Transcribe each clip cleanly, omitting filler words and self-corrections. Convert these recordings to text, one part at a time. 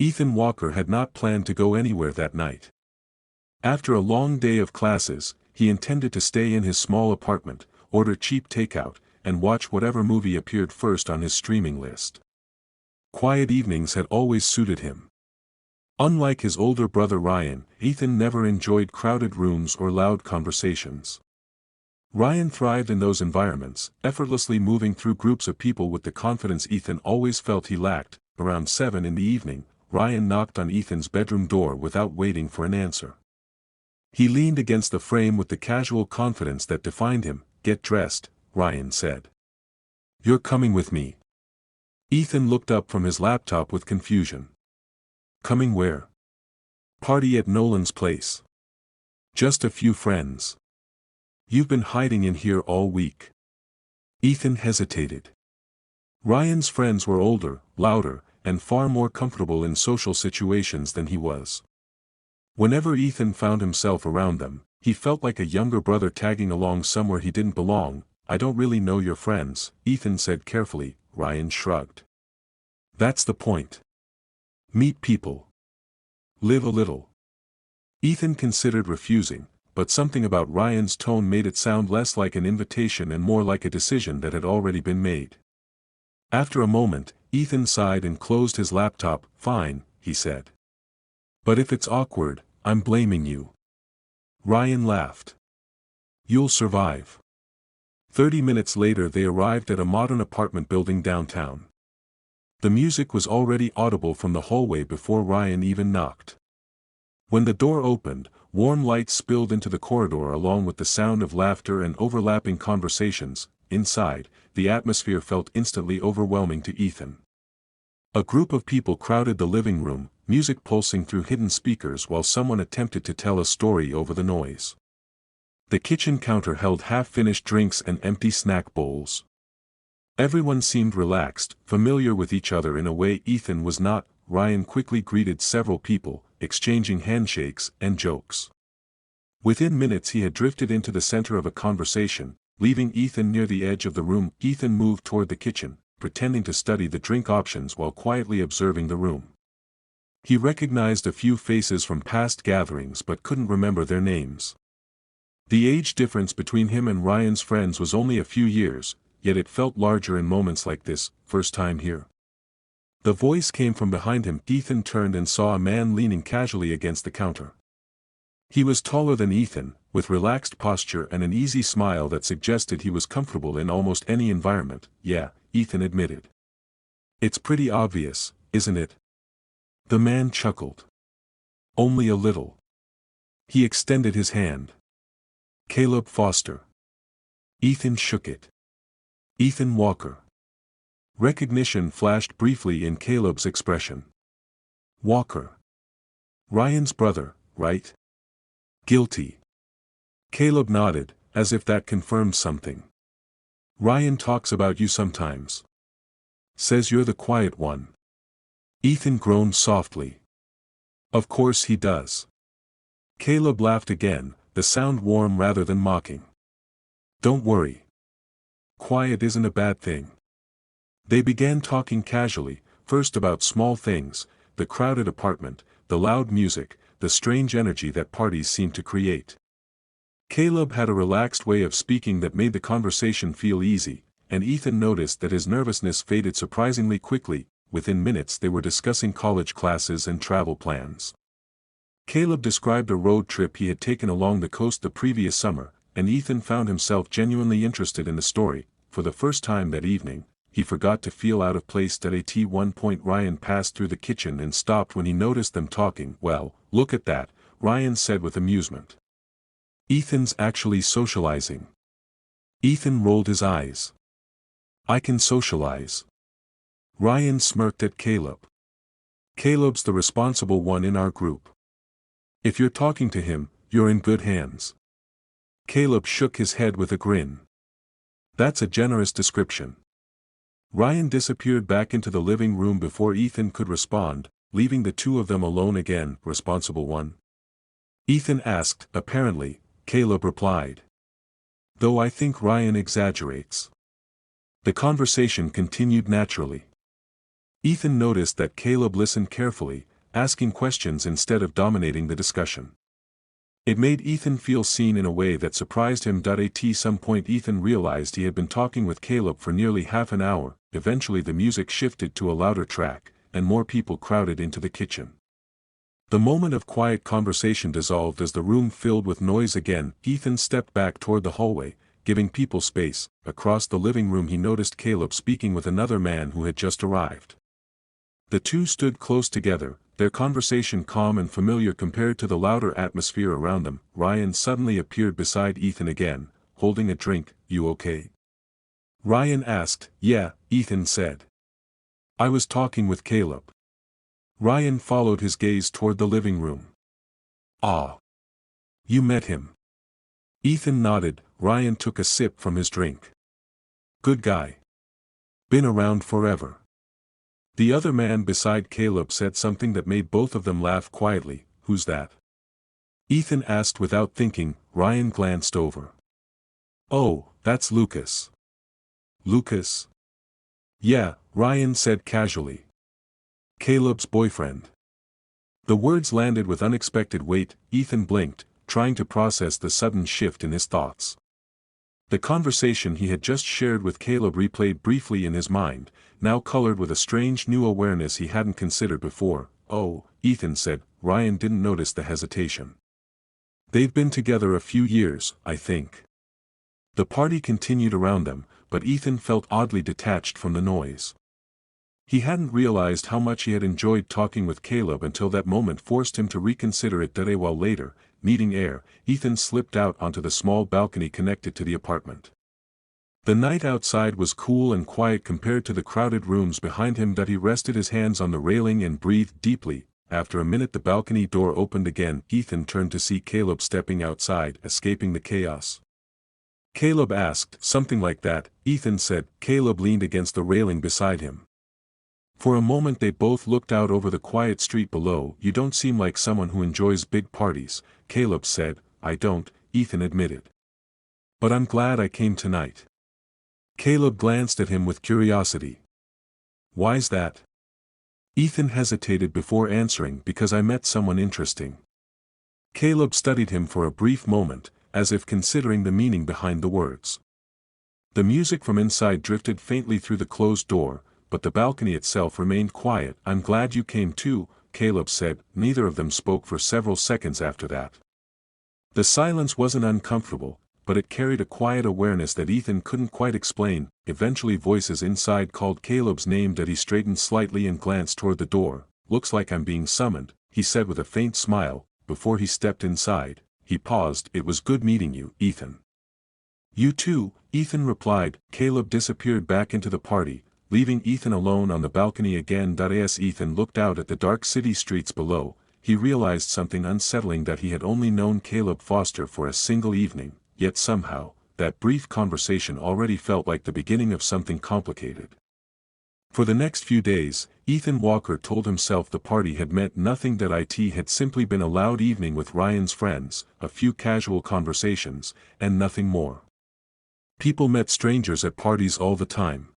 Ethan Walker had not planned to go anywhere that night. After a long day of classes, he intended to stay in his small apartment, order cheap takeout, and watch whatever movie appeared first on his streaming list. Quiet evenings had always suited him. Unlike his older brother Ryan, Ethan never enjoyed crowded rooms or loud conversations. Ryan thrived in those environments, effortlessly moving through groups of people with the confidence Ethan always felt he lacked. Around 7 in the evening, Ryan knocked on Ethan's bedroom door without waiting for an answer. He leaned against the frame with the casual confidence that defined him. "Get dressed," Ryan said. "You're coming with me." Ethan looked up from his laptop with confusion. "Coming where?" "Party at Nolan's place." "Just a few friends." "You've been hiding in here all week." Ethan hesitated. Ryan's friends were older, louder, and far more comfortable in social situations than he was. Whenever Ethan found himself around them, he felt like a younger brother tagging along somewhere he didn't belong. "I don't really know your friends," Ethan said carefully. Ryan shrugged. "That's the point. Meet people. Live a little." Ethan considered refusing, but something about Ryan's tone made it sound less like an invitation and more like a decision that had already been made. After a moment, Ethan sighed and closed his laptop. "Fine," he said. "But if it's awkward, I'm blaming you." Ryan laughed. "You'll survive." 30 minutes later they arrived at a modern apartment building downtown. The music was already audible from the hallway before Ryan even knocked. When the door opened, warm light spilled into the corridor along with the sound of laughter and overlapping conversations. Inside, the atmosphere felt instantly overwhelming to Ethan. A group of people crowded the living room, music pulsing through hidden speakers while someone attempted to tell a story over the noise. The kitchen counter held half-finished drinks and empty snack bowls. Everyone seemed relaxed, familiar with each other in a way Ethan was not. Ryan quickly greeted several people, exchanging handshakes and jokes. Within minutes he had drifted into the center of a conversation, leaving Ethan near the edge of the room. Ethan moved toward the kitchen, pretending to study the drink options while quietly observing the room. He recognized a few faces from past gatherings but couldn't remember their names. The age difference between him and Ryan's friends was only a few years, yet it felt larger in moments like this. "First time here?" The voice came from behind him. Ethan turned and saw a man leaning casually against the counter. He was taller than Ethan, with relaxed posture and an easy smile that suggested he was comfortable in almost any environment. "Yeah," Ethan admitted. "It's pretty obvious, isn't it?" The man chuckled. "Only a little." He extended his hand. "Caleb Foster." Ethan shook it. "Ethan Walker." Recognition flashed briefly in Caleb's expression. "Walker. Ryan's brother, right?" "Guilty." Caleb nodded, as if that confirmed something. "Ryan talks about you sometimes. Says you're the quiet one." Ethan groaned softly. "Of course he does." Caleb laughed again, the sound warm rather than mocking. "Don't worry. Quiet isn't a bad thing." They began talking casually, first about small things, the crowded apartment, the loud music, the strange energy that parties seemed to create. Caleb had a relaxed way of speaking that made the conversation feel easy, and Ethan noticed that his nervousness faded surprisingly quickly. Within minutes they were discussing college classes and travel plans. Caleb described a road trip he had taken along the coast the previous summer, and Ethan found himself genuinely interested in the story. For the first time that evening, he forgot to feel out of place. At one point Ryan passed through the kitchen and stopped when he noticed them talking. "Well, look at that," Ryan said with amusement. "Ethan's actually socializing." Ethan rolled his eyes. "I can socialize." Ryan smirked at Caleb. "Caleb's the responsible one in our group. If you're talking to him, you're in good hands." Caleb shook his head with a grin. "That's a generous description." Ryan disappeared back into the living room before Ethan could respond, leaving the two of them alone again. "Responsible one?" Ethan asked. "Apparently," Caleb replied. "Though I think Ryan exaggerates." The conversation continued naturally. Ethan noticed that Caleb listened carefully, asking questions instead of dominating the discussion. It made Ethan feel seen in a way that surprised him. At some point Ethan realized he had been talking with Caleb for nearly half an hour. Eventually the music shifted to a louder track, and more people crowded into the kitchen. The moment of quiet conversation dissolved as the room filled with noise again. Ethan stepped back toward the hallway, giving people space. Across the living room he noticed Caleb speaking with another man who had just arrived. The two stood close together, their conversation calm and familiar compared to the louder atmosphere around them. Ryan suddenly appeared beside Ethan again, holding a drink. "You okay?" Ryan asked. "Yeah," Ethan said. "I was talking with Caleb." Ryan followed his gaze toward the living room. "Ah. You met him?" Ethan nodded. Ryan took a sip from his drink. "Good guy. Been around forever." The other man beside Caleb said something that made both of them laugh quietly. "Who's that?" Ethan asked without thinking. Ryan glanced over. "Oh, that's Lucas." "Lucas?" "Yeah," Ryan said casually. "Caleb's boyfriend." The words landed with unexpected weight. Ethan blinked, trying to process the sudden shift in his thoughts. The conversation he had just shared with Caleb replayed briefly in his mind, now colored with a strange new awareness he hadn't considered before. "Oh," Ethan said. Ryan didn't notice the hesitation. "They've been together a few years, I think." The party continued around them, but Ethan felt oddly detached from the noise. He hadn't realized how much he had enjoyed talking with Caleb until that moment forced him to reconsider it. A while later, needing air, Ethan slipped out onto the small balcony connected to the apartment. The night outside was cool and quiet compared to the crowded rooms behind him. He rested his hands on the railing and breathed deeply. After a minute the balcony door opened again. Ethan turned to see Caleb stepping outside, escaping the chaos. Caleb asked. "Something like that," Ethan said. Caleb leaned against the railing beside him. For a moment they both looked out over the quiet street below. "You don't seem like someone who enjoys big parties," Caleb said. "I don't," Ethan admitted. "But I'm glad I came tonight." Caleb glanced at him with curiosity. "Why's that?" Ethan hesitated before answering. "Because I met someone interesting." Caleb studied him for a brief moment, as if considering the meaning behind the words. The music from inside drifted faintly through the closed door, but the balcony itself remained quiet. "I'm glad you came too," Caleb said. Neither of them spoke for several seconds after that. The silence wasn't uncomfortable, but it carried a quiet awareness that Ethan couldn't quite explain. Eventually voices inside called Caleb's name. He straightened slightly and glanced toward the door. "Looks like I'm being summoned," he said with a faint smile. Before he stepped inside, he paused. "It was good meeting you, Ethan." "You too," Ethan replied. Caleb disappeared back into the party, leaving Ethan alone on the balcony again. As Ethan looked out at the dark city streets below, he realized something unsettling. That he had only known Caleb Foster for a single evening, yet somehow, that brief conversation already felt like the beginning of something complicated. For the next few days, Ethan Walker told himself the party had meant nothing. It had simply been a loud evening with Ryan's friends, a few casual conversations, and nothing more. People met strangers at parties all the time.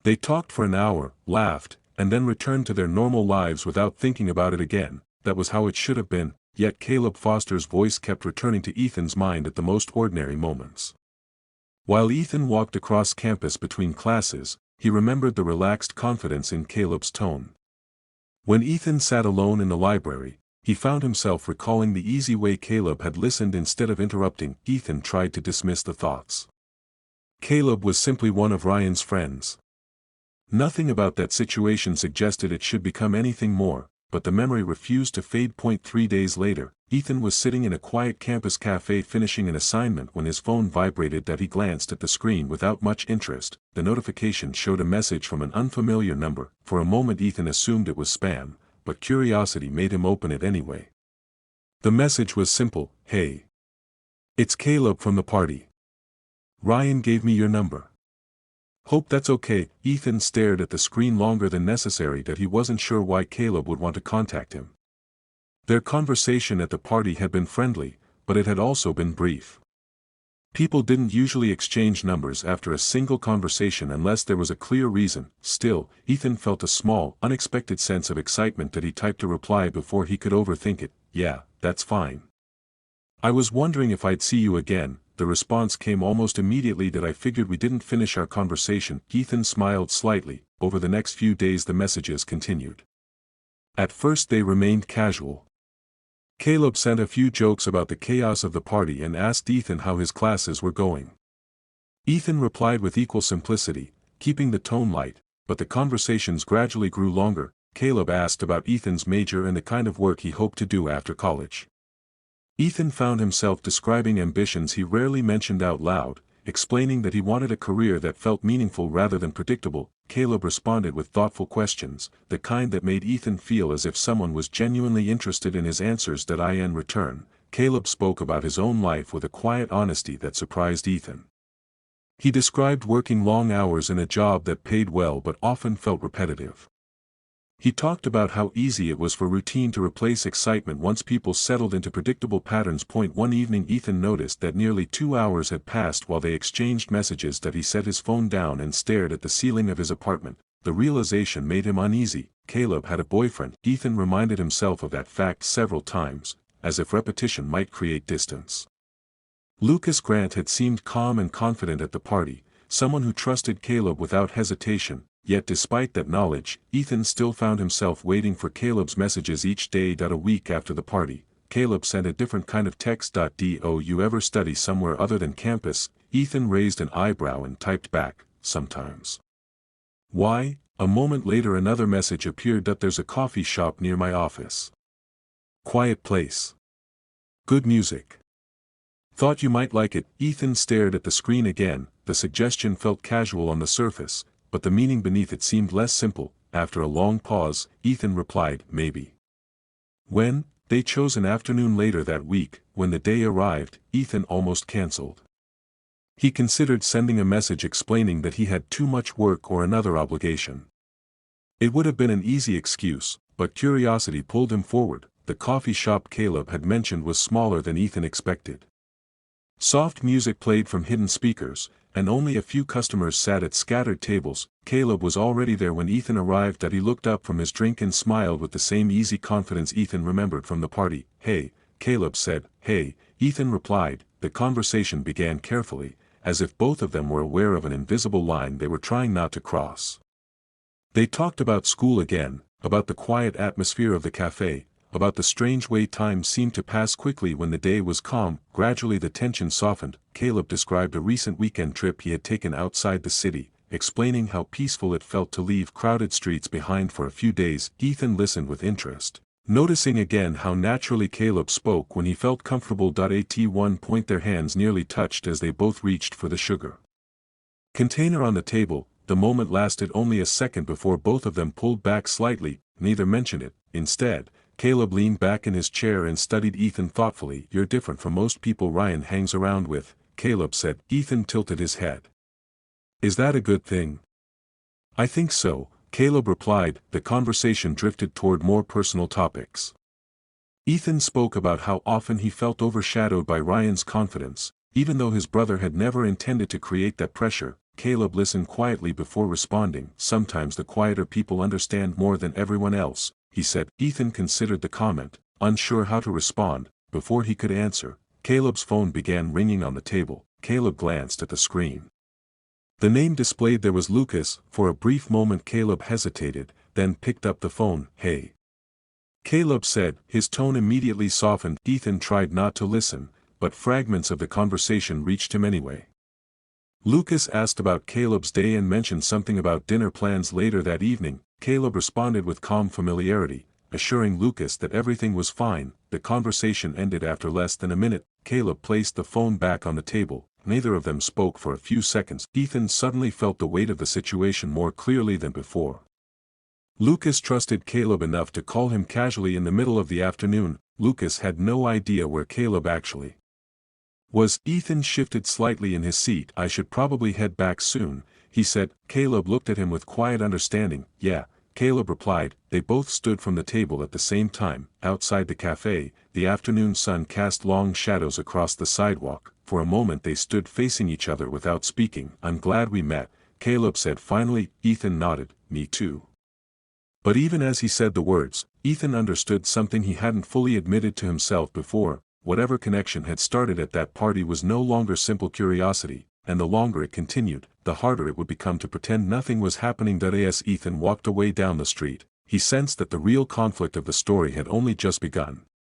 They talked for an hour, laughed, and then returned to their normal lives without thinking about it again. That was how it should have been, yet Caleb Foster's voice kept returning to Ethan's mind at the most ordinary moments. While Ethan walked across campus between classes, he remembered the relaxed confidence in Caleb's tone. When Ethan sat alone in the library, he found himself recalling the easy way Caleb had listened instead of interrupting. Ethan tried to dismiss the thoughts. Caleb was simply one of Ryan's friends. Nothing about that situation suggested it should become anything more, but the memory refused to fade. 3 days later, Ethan was sitting in a quiet campus cafe finishing an assignment when his phone vibrated. He glanced at the screen without much interest. The notification showed a message from an unfamiliar number. For a moment Ethan assumed it was spam, but curiosity made him open it anyway. The message was simple. "Hey. It's Caleb from the party. Ryan gave me your number. Hope that's okay." Ethan stared at the screen longer than necessary. He wasn't sure why Caleb would want to contact him. Their conversation at the party had been friendly, but it had also been brief. People didn't usually exchange numbers after a single conversation unless there was a clear reason. Still, Ethan felt a small, unexpected sense of excitement that he typed a reply before he could overthink it. "Yeah, that's fine. I was wondering if I'd see you again." The response came almost immediately that I figured we didn't finish our conversation. Ethan smiled slightly. Over the next few days the messages continued. At first they remained casual. Caleb sent a few jokes about the chaos of the party and asked Ethan how his classes were going. Ethan replied with equal simplicity, keeping the tone light, but the conversations gradually grew longer. Caleb asked about Ethan's major and the kind of work he hoped to do after college. Ethan found himself describing ambitions he rarely mentioned out loud, explaining that he wanted a career that felt meaningful rather than predictable. Caleb responded with thoughtful questions, the kind that made Ethan feel as if someone was genuinely interested in his answers. In return, Caleb spoke about his own life with a quiet honesty that surprised Ethan. He described working long hours in a job that paid well but often felt repetitive. He talked about how easy it was for routine to replace excitement once people settled into predictable patterns. One evening Ethan noticed that nearly 2 hours had passed while they exchanged messages. He set his phone down and stared at the ceiling of his apartment. The realization made him uneasy. Caleb had a boyfriend. Ethan reminded himself of that fact several times, as if repetition might create distance. Lucas Grant had seemed calm and confident at the party, someone who trusted Caleb without hesitation. Yet despite that knowledge, Ethan still found himself waiting for Caleb's messages each day. A week after the party, Caleb sent a different kind of text. "Do you ever study somewhere other than campus?" Ethan raised an eyebrow and typed back, "Sometimes." "Why?" A moment later another message appeared. "There's a coffee shop near my office. Quiet place. Good music. Thought you might like it." Ethan stared at the screen again. The suggestion felt casual on the surface, but the meaning beneath it seemed less simple. After a long pause, Ethan replied, "Maybe." When? They chose an afternoon later that week. When the day arrived, Ethan almost cancelled. He considered sending a message explaining that he had too much work or another obligation. It would have been an easy excuse, but curiosity pulled him forward. The coffee shop Caleb had mentioned was smaller than Ethan expected. Soft music played from hidden speakers, and only a few customers sat at scattered tables. Caleb was already there when Ethan arrived. He looked up from his drink and smiled with the same easy confidence Ethan remembered from the party. "Hey," Caleb said. "Hey," Ethan replied. The conversation began carefully, as if both of them were aware of an invisible line they were trying not to cross. They talked about school again, about the quiet atmosphere of the cafe, about the strange way time seemed to pass quickly when the day was calm. Gradually the tension softened. Caleb described a recent weekend trip he had taken outside the city, explaining how peaceful it felt to leave crowded streets behind for a few days. Ethan listened with interest, noticing again how naturally Caleb spoke when he felt comfortable. At one point their hands nearly touched as they both reached for the sugar container on the table. The moment lasted only a second before both of them pulled back slightly. Neither mentioned it. Instead, Caleb leaned back in his chair and studied Ethan thoughtfully. "You're different from most people Ryan hangs around with," Caleb said. Ethan tilted his head. "Is that a good thing?" "I think so," Caleb replied. The conversation drifted toward more personal topics. Ethan spoke about how often he felt overshadowed by Ryan's confidence, even though his brother had never intended to create that pressure. Caleb listened quietly before responding. "Sometimes the quieter people understand more than everyone else," he said. Ethan considered the comment, unsure how to respond. Before he could answer, Caleb's phone began ringing on the table. Caleb glanced at the screen. The name displayed there was Lucas. For a brief moment Caleb hesitated, then picked up the phone. "Hey," Caleb said. His tone immediately softened. Ethan tried not to listen, but fragments of the conversation reached him anyway. Lucas asked about Caleb's day and mentioned something about dinner plans later that evening. Caleb responded with calm familiarity, assuring Lucas that everything was fine. The conversation ended after less than a minute. Caleb placed the phone back on the table. Neither of them spoke for a few seconds. Ethan suddenly felt the weight of the situation more clearly than before. Lucas trusted Caleb enough to call him casually in the middle of the afternoon. Lucas had no idea where Caleb actually was. Ethan shifted slightly in his seat. "I should probably head back soon," he said. Caleb looked at him with quiet understanding. "Yeah," Caleb replied. They both stood from the table at the same time. Outside the cafe, the afternoon sun cast long shadows across the sidewalk. For a moment they stood facing each other without speaking. "I'm glad we met," Caleb said finally. Ethan nodded, "Me too." But even as he said the words, Ethan understood something he hadn't fully admitted to himself before. Whatever connection had started at that party was no longer simple curiosity, and the longer it continued, the harder it would become to pretend nothing was happening. As Ethan walked away down the street, he sensed that the real conflict of the story had only just begun.